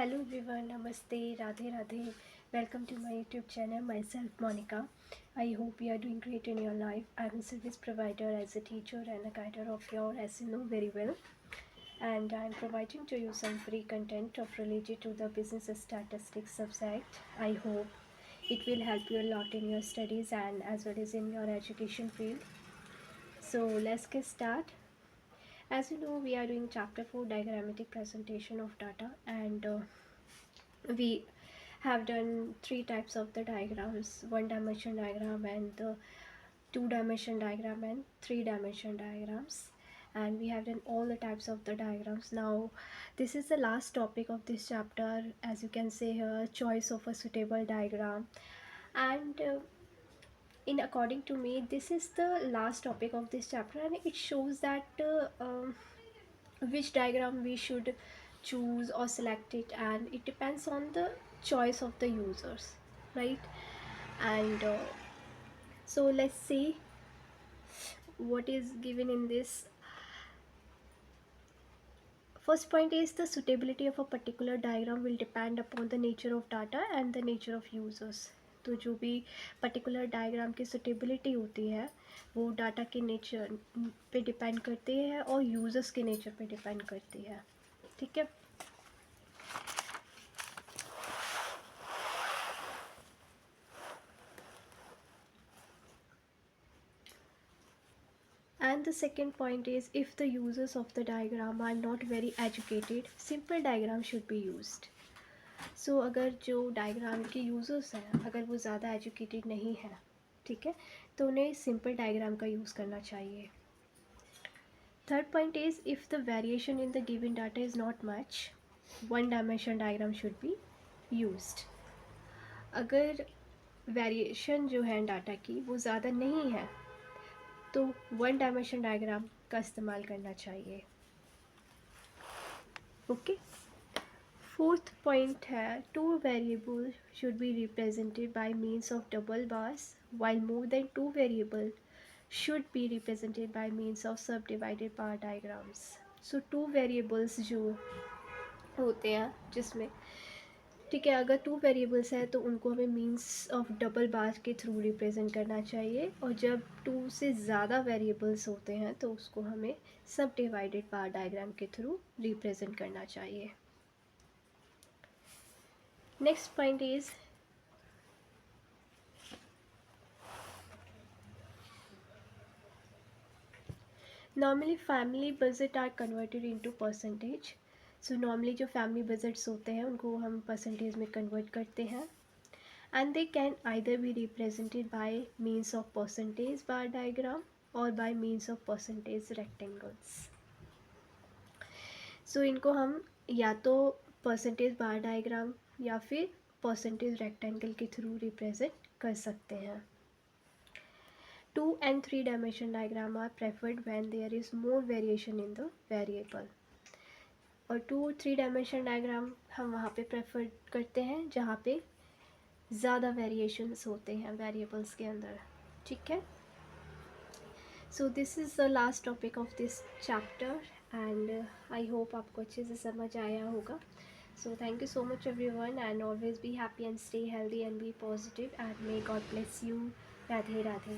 Hello everyone, Namaste, Radhe Radhe. Welcome to my YouTube channel, myself Monica. I hope you are doing great in your life. I'm a service provider as a teacher and a guider of your, as you know very well. And I'm providing to you some free content of related to the business statistics subject. I hope it will help you a lot in your studies and as well as in your education field. So let's get started. As you know, we are doing chapter 4 diagrammatic presentation of data, and we have done three types of the diagrams: one dimension diagram and the two dimension diagram and three dimension diagrams, and we have done all the types of the diagrams. Now this is the last topic of this chapter, as you can say here, choice of a suitable diagram. And in according to me, this is the last topic of this chapter, and it shows that which diagram we should choose or select it, and it depends on the choice of the users, right? And so let's see what is given in this. First point is the suitability of a particular diagram will depend upon the nature of data and the nature of users. तो जो भी particular diagram की suitability होती है वो data के nature पे depend करती है और यूज़र्स के नेचर पे डिपेंड करती है, ठीक है. And the second point is, if the users of the diagram are not very educated, simple diagram should be used. So अगर जो डायग्राम के यूज़र्स हैं अगर वो ज़्यादा एजुकेटेड नहीं है, ठीक है, तो उन्हें सिंपल डायग्राम का यूज़ करना चाहिए. Third point is, if the variation in the given data is not much, one dimension diagram should be used. अगर वेरिएशन जो है डाटा की वो ज़्यादा नहीं है तो वन डायमेंशन डायग्राम का इस्तेमाल करना चाहिए. ओके. फोर्थ पॉइंट है, two variable should be represented by means of double bars while more than two variable should be represented by means of सब डिवाइडेड बार डायग्राम्स. सो टू वेरिएबल्स जो होते हैं जिसमें, ठीक है, अगर टू वेरिएबल्स है तो उनको हमें मीन्स ऑफ डबल बार के थ्रू रिप्रेजेंट करना चाहिए, और जब टू से ज़्यादा वेरिएबल्स होते हैं तो उसको हमें सब डिवाइडेड बार डायग्राम के थ्रू रिप्रेजेंट करना चाहिए. Next point is, normally family budget are converted into percentage. So normally जो फैमिली बजट्स होते हैं उनको हम परसेंटेज में कन्वर्ट करते हैं, and they can either be represented by means of percentage bar diagram or by means of percentage rectangles. So इनको हम या तो percentage bar diagram या फिर percentage rectangle के थ्रू रिप्रेजेंट कर सकते हैं. 2 and 3 dimension diagram are preferred when there is more variation in the variable. और 2-3 dimension diagram हम वहाँ पे प्रेफर करते हैं जहाँ पे ज़्यादा वेरिएशंस होते हैं वेरिएबल्स के अंदर, ठीक है. So this is the last topic of this chapter, and I hope आपको अच्छे से समझ आया होगा. So thank you so much everyone, and always be happy and stay healthy and be positive, and may God bless you. Radhe Radhe.